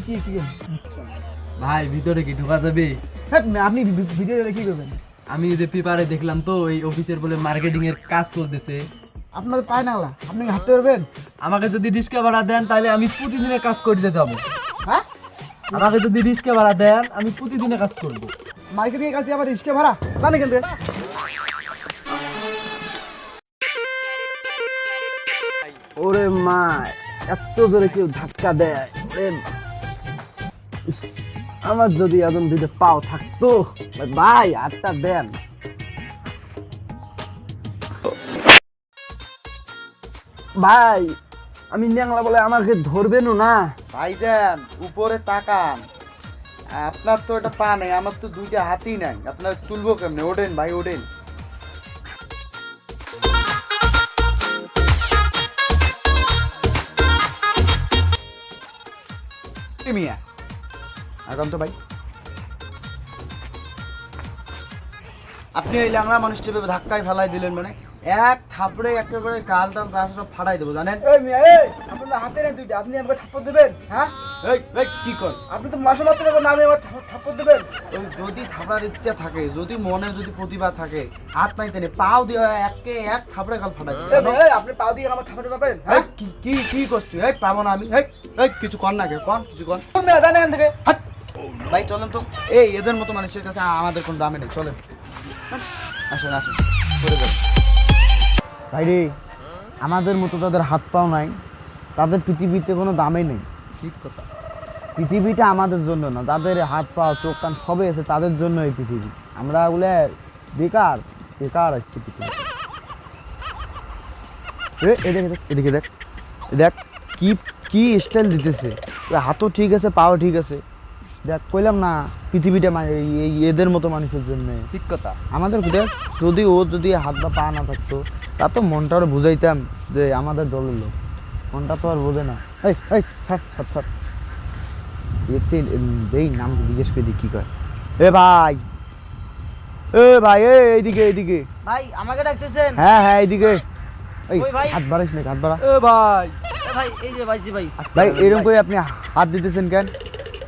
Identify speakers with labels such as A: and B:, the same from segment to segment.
A: কি কি
B: ভাই ভিতরে কি ঢোকা যাবে?
A: হ্যাঁ আপনি ভিডিও কি করবেন?
B: আমি যে পেপারে দেখলাম তো এই অফিসের বলে মার্কেটিং এর কাজ চলতেছে।
A: আপনার পায় না আপনি হাঁটতে পারবেন?
B: আমাকে যদি রিস্কা ভাড়া দেন তাহলে আমি প্রতিদিনের কাজ করে দিতে হবে।
A: হ্যাঁ
B: আমাকে যদি রিস্কা ভাড়া দেন আমি প্রতিদিনের কাজ করব।
A: মার্কেটিং এর কাছে আবার রিস্কে ভাড়া জানেন কেন? ওরে মা এত জোরে কেউ ধাক্কা দেয়, ওরে ইস, আমার যদি এখন দুটো পাও থাকতো। ভাই হাতটা দেন। ভাই আমি ন্যাংলা বলে আমাকে ধরবেনও না।
C: ভাইজান উপরে তাকান, আপনার তো এটা পা নেই, আমার তো দুইটা হাতই নাই, আপনার তুলবো কেমনে? ওঠেন ভাই ওঠেন। মিয়া এখন তো ভাই আপনি ওই ল্যাংড়া মানুষটা ভেবে ধাক্কায় ফেলাই দিলেন, মানে এক থাপড়ে একেবারে গাল টাল গা সব ফাটাই দেবো জানেন?
A: এই মিয়া এই আপনার হাতে নেই দুইটা, আপনি আমাকে থাপ্পড় দেবেন? হ্যাঁ
C: এই এই কি কর?
A: আপনি তো মাসে মাত্র নামে আমার থাপ্পড় দেবেন?
C: ওই যদি থাপড়ার ইচ্ছা থাকে, যদি মনে যদি প্রতিভা থাকে, হাত নাই তেনে পাও দিয়ে একে এক থাপড়ে গাল ফাটাই দেবো।
A: এই মিয়া এই আপনি পা দিয়ে আমার থাপ্পড় পাবেন?
C: এই
A: হ্যাঁ
C: কি কি কি করছিস? এই পাবো না আমি। এই এই কিছু কর না কে? কর কিছু কর।
A: মিয়া জানেন এখান থেকে
C: হাট ভাই চলেন তো। এই এদের মতো মানুষের কাছে আমাদের কোনো দামে নেই, চলেন আসেন আসেন করে দেন।
A: ভাই রে আমাদের মতো তাদের হাত পাও নাই, তাদের পৃথিবীতে কোনো দামই নেই।
C: ঠিক কথা।
A: পৃথিবীটা আমাদের জন্য না, তাদের হাত পা চোখ কান সবই আছে তাদের জন্য এই পৃথিবী। আমরা ওগুলো বেকার বেকার আসছি পৃথিবী। এদিকে দেখ দেখ কি কি স্টাইল দিতেছে, হাতও ঠিক আছে পাও ঠিক আছে। দেখ কইলাম না পৃথিবীটা এই এদের মতো মানুষের জন্য।
B: ঠিক কথা।
A: আমাদের দেখ যদি ও যদি হাত বা পা না থাকতো তা তো মনটা আরো বুঝাইতাম যে আমাদের দলের লোক। মনটা তো আর বোঝে না। এই এই এই নাম জিজ্ঞেস করে কি কয়? এ ভাই এইদিকে এইদিকে।
D: ভাই আমাকে ডাকতেছেন?
A: হ্যাঁ হ্যাঁ এইদিকে। এই
D: ওই ভাই।
A: হাত বাড়াইস না, হাত বাড়া।
B: এ ভাই
D: ভাই এই যে ভাইজি ভাই।
A: ভাই এরকম করে আপনি হাত দিতেছেন কেন?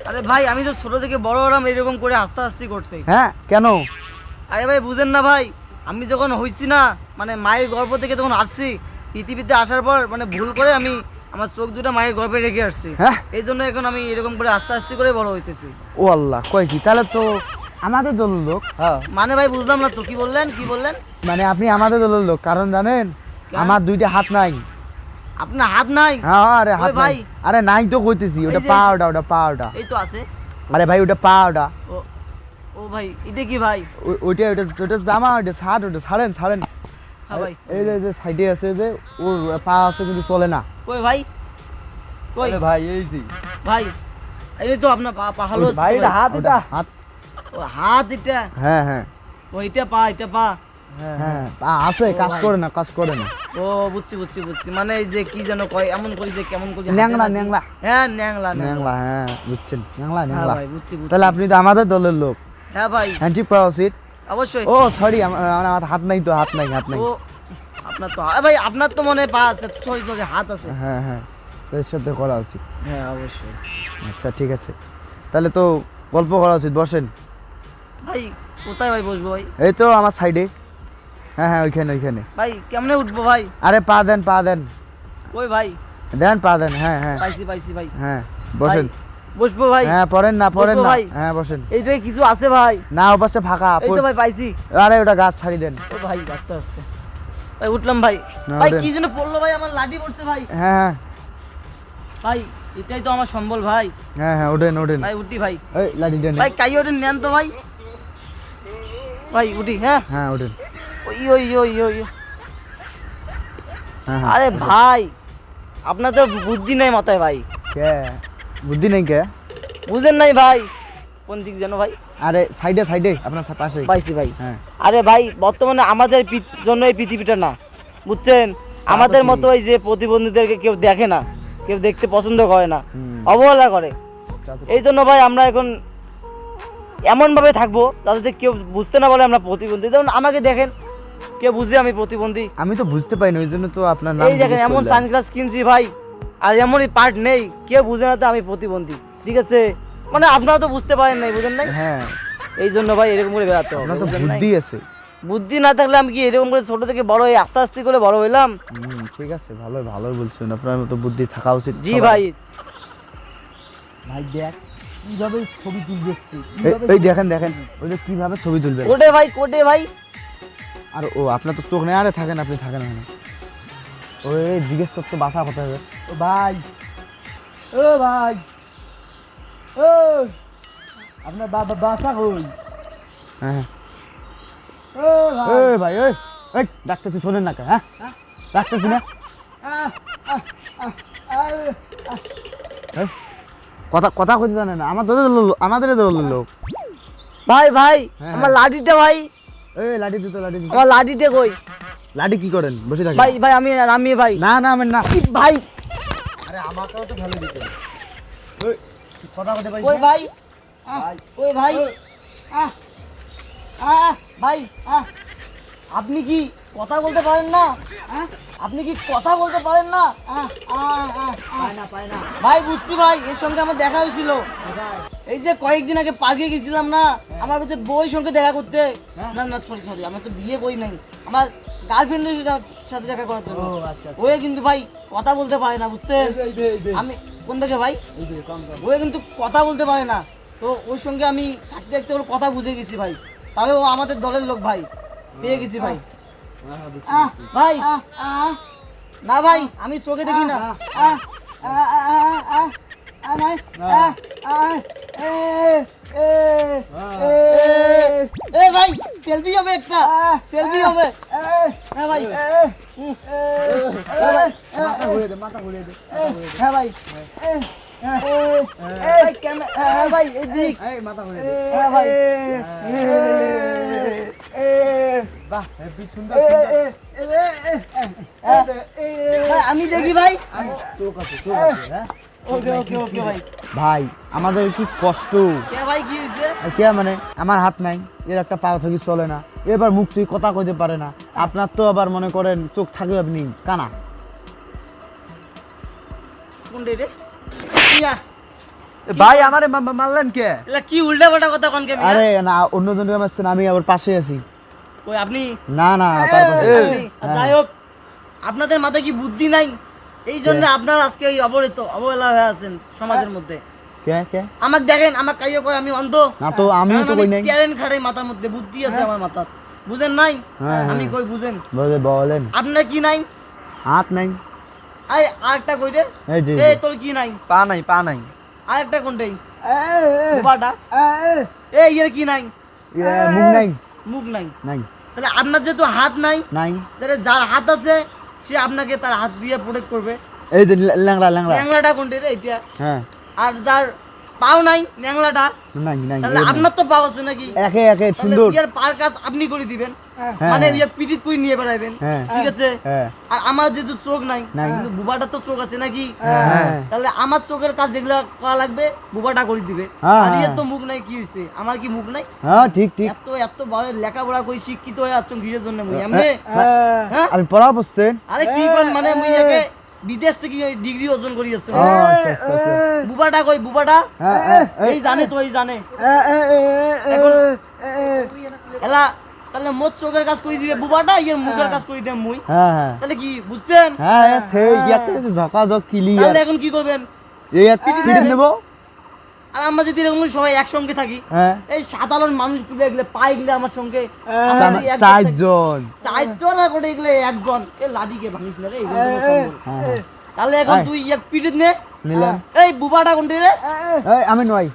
D: আরে ভাই আমি তো ছোট থেকে বড় হলাম এরকম করে আস্তে আস্তে করতে।
A: হ্যাঁ কেন?
D: আরে ভাই বুঝেন না ভাই, আমি যখন হইছি না মানে মায়ের গর্ভ থেকে যখন আসছি পৃথিবীতে আসার পর মানে ভুল করে আমি আমার চোখ দুটো মায়ের গর্ভে রেখে আসছি।
A: হ্যাঁ
D: এই জন্য এখন আমি এরকম করে আস্তে আস্তে করে বড় হইতেছি।
A: ও আল্লাহ কয় কি? তাহলে তো আমাদের দলের লোক।
B: হ্যাঁ
D: মানে ভাই বুঝলাম না তো, কি বললেন কি বললেন?
A: মানে আপনি আমাদের দলের লোক, কারণ জানেন আমার দুইটা হাত নাই।
D: আপনার হাত নাই?
A: হ্যাঁ আরে হাত
D: ওই ভাই।
A: নাই। আরে নাই তো কইতেছি, ওটা
D: এই যে-
A: পাওটা, ওটা পাওটা।
D: এই তো আছে।
A: আরে ভাই ওটা পাওটা।
D: ও ও ভাই এটা কি ভাই?
A: ওইটা ওটা ওটা জামা, ওটা শার্ট, ওটা ছাড়েন ছাড়েন।
D: হ্যাঁ ভাই।
A: এই যে সাইডে আছে যে ওর পা আছে কিন্তু চলে না।
D: কই ভাই কই?
B: আরে ভাই এই যে
D: ভাই এই তো আপনার পা হালো
A: ভাই এটা হাত,
B: ওটা
A: এটা হাত।
D: ও হাত এটা।
A: হ্যাঁ হ্যাঁ
D: ও এটা পা এটা পা।
A: হ্যাঁ পা আছে, কাজ করে না কাজ করে না।
D: ও বুঝছি বুঝছি বুঝছি, মানে এই যে কি যেন কয় এমন করি যে কেমন করি
A: ন্যাংলা ন্যাংলা
D: হ্যাঁ ন্যাংলা
A: ন্যাংলা। হ্যাঁ বুঝছেন, ন্যাংলা
D: হ্যাঁ
A: ন্যাংলা।
D: ভাই বুঝছি বুঝছি।
A: তাহলে আপনি তো আমাদের দলের লোক।
D: হ্যাঁ ভাই
A: হ্যাঁ ঠিক পাওয়া উচিত।
D: অবশ্যই।
A: ও সরি আমার হাত নাই তো, হাত নাই হাত নাই।
D: ও আপনার তো ভাই আপনার তো মনে হয় পা আছে, সরি সরি হাত আছে।
A: হ্যাঁ হ্যাঁ এর সাথে করা উচিত।
D: হ্যাঁ অবশ্যই।
A: আচ্ছা ঠিক আছে, তাহলে তো গল্প করা উচিত। বসেন।
D: ভাই কোথায় ভাই বসবো ভাই?
A: এই তো আমার সাইডে। হ্যাঁ হ্যাঁ ওইখানে ওইখানে।
D: ভাই কেমনে উঠবো ভাই?
A: আরে পা দেন পা দেন
D: ওই ভাই
A: দেন পা দেন। হ্যাঁ হ্যাঁ
D: পাইছি পাইছি ভাই।
A: হ্যাঁ বসেন।
D: ভাই, বসবো ভাই?
A: হ্যাঁ পড়েন না পড়েন
D: বসবো
A: না।
D: ভাই?
A: হ্যাঁ বসেন।
D: এই যে কিছু আছে ভাই?
A: না ও পাশে ফাঁকা।
D: এই তো ভাই পাইছি।
A: আরে ওটা গাছ ছাড়ি দেন।
D: ও ভাই আস্তে আস্তে ভাই উঠলাম ভাই।
A: না,
D: ভাই
A: ওঠেন।
D: কি যেন পড়লো ভাই, আমার লাঠি পড়ছে ভাই।
A: হ্যাঁ হ্যাঁ
D: ভাই এটাই তো আমার সম্বল ভাই।
A: হ্যাঁ হ্যাঁ ওঠেন ওঠেন।
D: ভাই উঠি ভাই।
A: এই লাঠি দেন।
D: ভাই কাই ওঠেন নেন তো ভাই। ভাই উঠি হ্যাঁ।
A: হ্যাঁ ওঠেন।
D: ওই ওই ওই ওই
A: হ্যাঁ হ্যাঁ।
D: আরে ভাই আপনার তো বুদ্ধি নাই মাথায় ভাই।
A: কে বুদ্ধি নেই কে?
D: বুঝেন নাই ভাই কোন দিক যেন ভাই?
A: আরে সাইডে সাইডে আপনার পাশে।
D: পাইছি ভাই।
A: হ্যাঁ
D: আরে ভাই বর্তমানে আমাদের জন্য এই পৃথিবীটা না, বুঝছেন? আমাদের মতো এই যে প্রতিবন্ধীদেরকে কেউ দেখে না, কেউ দেখতে পছন্দ করে না, অবহেলা করে। এই জন্য ভাই আমরা এখন এমনভাবে থাকবো যাতে কেউ বুঝতে না বলে আমরা প্রতিবন্ধী। যেমন আমাকে দেখেন, কেউ বুঝে আমি প্রতিবন্ধী?
A: আমি তো বুঝতে পাইনি, ওই জন্য তো আপনার নাম
D: এই দেখেন এমন সানগ্লাস কিনছি ভাই, আর এমনই পার্ট নেই, কেউ বুঝে না তো আমি প্রতিবন্ধী। ঠিক আছে, মানে আপনারা তো বুঝতে পারেন নাই, বুঝেন নাই,
A: হ্যাঁ
D: এই জন্য ভাই এরকম করে বেড়াতে হবে,
A: আপনার তো
D: বুঝেন নাই?
A: বুদ্ধি আছে।
D: বুদ্ধি না থাকলে আমি কি এরকম করে ছোট থেকে বড় হয়ে আস্তে আস্তে করে বড় হইলাম?
A: ঠিক আছে, ভালোই ভালোই বলছেন, আপনার মতো বুদ্ধি থাকা উচিত।
D: জি ভাই।
B: ভাই দেখ কিভাবে ছবি তুলতেছি,
A: এই দেখেন দেখেন ওই যে কিভাবে ছবি তুলবেন।
D: কোটে ভাই, কোটে ভাই।
A: আর ও আপনার তো চোখ নেই, আরে থাকেন, আপনি থাকেন না। ওই জিজ্ঞেস করতে বাসা কোথায় হবে।
B: ও ভাই, ও ভাই, ও আপনার বাবা বাসা কই?
A: হ্যাঁ
B: ও ভাই,
A: এই ভাই ওই এই ডাক্তার তুই শোনেন না কে? হ্যাঁ ডাক্তার শুনে কথা কথা কইতে জানে না, আমাদের লোক।
D: ভাই ভাই
A: হ্যাঁ,
D: আমার লাঠিটা ভাই,
A: এই লাঠি দিতে লাঠি দিতে।
D: আমার লাঠিটা কই?
A: লাঠি কি করেন, বসে থাকেন?
D: ভাই ভাই আমি ভাই,
A: না না আমি না।
D: কি ভাই?
C: আরে আমাকেও তো ভালো দিতে
A: ওই তুই কথা কইতে পারিস
D: ওই
A: না?
D: ভাই, ওই ভাই, ভাই আপনি কি কথা বলতে পারেন না? আপনি কি কথা বলতে পারেন না? ভাই বুঝছি ভাই, এর সঙ্গে আমার দেখা হয়েছিল এই যে কয়েকদিন আগে পার্কে গেছিলাম না, আমার ভিতরে বই সঙ্গে দেখা করতে। না না সরি সরি, আমার তো বিয়ে বই নাই, আমার গার্লফ্রেন্ডের সাথে দেখা করার জন্য। ওই কিন্তু ভাই কথা বলতে পারে না, বুঝছেন? আমি কোন থেকে ভাই, ওই কিন্তু কথা বলতে পারে না, তো ওর সঙ্গে আমি থাকতে থাকতে ওর কথা বুঝে গেছি ভাই, তাহলে ও আমাদের দলের লোক ভাই, পেয়ে গেছি ভাই। ভাই না ভাই, আমি চোখে দেখি না। ভাই সেলফি হবে, একটা সেলফি হবে। হ্যাঁ ভাই,
A: মাথা ঘুরিয়ে দে, মাথা ঘুরিয়ে দে।
D: হ্যাঁ ভাই, হ্যাঁ ভাই এদিক,
A: এই মাথা ঘুরিয়ে দে।
D: হ্যাঁ ভাই,
A: বাহ হেভি সুন্দর
D: ভাই আমি দেখি ভাই।
A: চোখ আছে, চোখ আছে। হ্যাঁ
D: ওকে ওকে ওকে ভাই।
A: ভাই আমাদের কি কষ্ট।
D: কে ভাই কি হয়েছে?
A: আর কে মানে আমার হাত নাই, এর একটা পা থেকে চলে না, এবার মুখ তুই কথা কইতে পারে না, আপনার তো আবার মনে করেন চোখ থাকে আপনি কানা।
D: কোনটা রে?
A: ভাই আমারে মারলেন কে?
D: এলা কি উল্টা পাল্টা কথা কোন কে?
A: আরে না, অন্যজনের মারছেন, আমি আবার পাশে আছি।
D: কই আপনি?
A: না না তারপরে
D: আপনি? যাই হোক, আপনাদের মাথায় কি বুদ্ধি নাই? এই জন্য আপনারা আজকে এই অবহেলা হয়ে আছেন সমাজের মধ্যে।
A: কে কে?
D: আমাকে দেখেন, আমাকে কাইও কয় আমি অন্ধ।
A: না তো আমিও তো কই নাই।
D: ট্যালেন্ট খাটাই মাথার মধ্যে, বুদ্ধি আছে আমার মাথার, বুঝেন নাই?
A: হ্যাঁ,
D: আমি
A: হ্যাঁ।
D: কই বুঝেন?
A: বলেন।
D: আপনার কি নাই?
A: হাত নাই।
D: আই আরেকটা কই রে?
A: এই যে
D: এই তোর কি নাই?
A: পা নাই, পা নাই।
D: আরেকটা কোনটাই? বাবাটা। এই এর কি নাই?
A: মুখ নাই।
D: মুখ নাই।
A: নাই
D: তাহলে আপনার যেহেতু হাত নাই,
A: নাই।
D: তাহলে যার হাত আছে সে আপনাকে তার হাত দিয়ে প্রোটেক্ট করবে।
A: এই যে ল্যাংড়া ল্যাংড়া।
D: ন্যাংলাটা কোনটা রে? এটা।
A: হ্যাঁ
D: আর যার পাও নাই ন্যাংলাটা,
A: নাই নাই।
D: তাহলে আপনার তো পাও আছে নাকি?
A: একে একে
D: তাহলে
A: সুন্দর।
D: ইয়ার পার কাজ আপনি করে দিবেন,
A: হ্যাঁ,
D: মানে
A: হ্যাঁ।
D: ইয়া পিঠিত করে নিয়ে বেড়াবেন,
A: হ্যাঁ।
D: ঠিক আছে?
A: হ্যাঁ
D: আর আমার যেহেতু চোখ নাই,
A: নাই।
D: কিন্তু বুবাটা তো চোখ আছে নাকি?
A: হ্যাঁ।
D: তাহলে আমার চোখের কাজ যেগুলো করা লাগবে বুবাটা করে দিবে।
A: হ্যাঁ,
D: আর ইয়ের
A: হ্যাঁ।
D: তো মুখ নাই, কি হয়েছে? আমার কি মুখ নাই?
A: হ্যাঁ ঠিক ঠিক।
D: এত এত বড় লেখাপড়া করে শিক্ষিত হয়ে আছো কিসের জন্য মুই এমনি? হ্যাঁ?
A: আমি পড়া বসছেন।
D: আরে কি কোন মানে মুই একে বিদেশ থেকে ডিগ্রি অর্জন করি আসছে।
A: আচ্ছা আচ্ছা।
D: বুবাটা কই? বুবাটা
A: হ্যাঁ হ্যাঁ
D: এই জানে তো, এই জানে এখন এলা। তাহলে মোর চোখের কাজ করে দিবে বুবাটা, ইয়ের মুখের কাজ করে দিবে মুই।
A: হ্যাঁ হ্যাঁ
D: তাহলে কি বুঝছেন?
A: হ্যাঁ সেই ইয়াতে ঝকাঝক ক্লিয়ার।
D: তাহলে এখন কি করবেন?
A: এই পিটি নেব।
D: আর আমরা যদি এরকম সবাই একসঙ্গে থাকি,
A: হ্যাঁ
D: এই সাধারণ মানুষগুলো এগুলো পাই গেলে আমার সঙ্গে
A: চারজন।
D: চারজন আর করে এগুলো একজন এ লাডিকে ভাঙিস না রে, এগুলো তো সম্ভব।
A: হ্যাঁ
D: তাহলে এখন তুই এক পিটিত নে।
A: নিলাম।
D: এই বুবাটা কোনটি রে?
A: এই আমি নয়।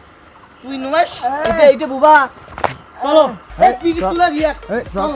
D: তুই নুমাস, এটা বুবা। চলো এই পিটিত তুলে দিয়ে
A: এই চল।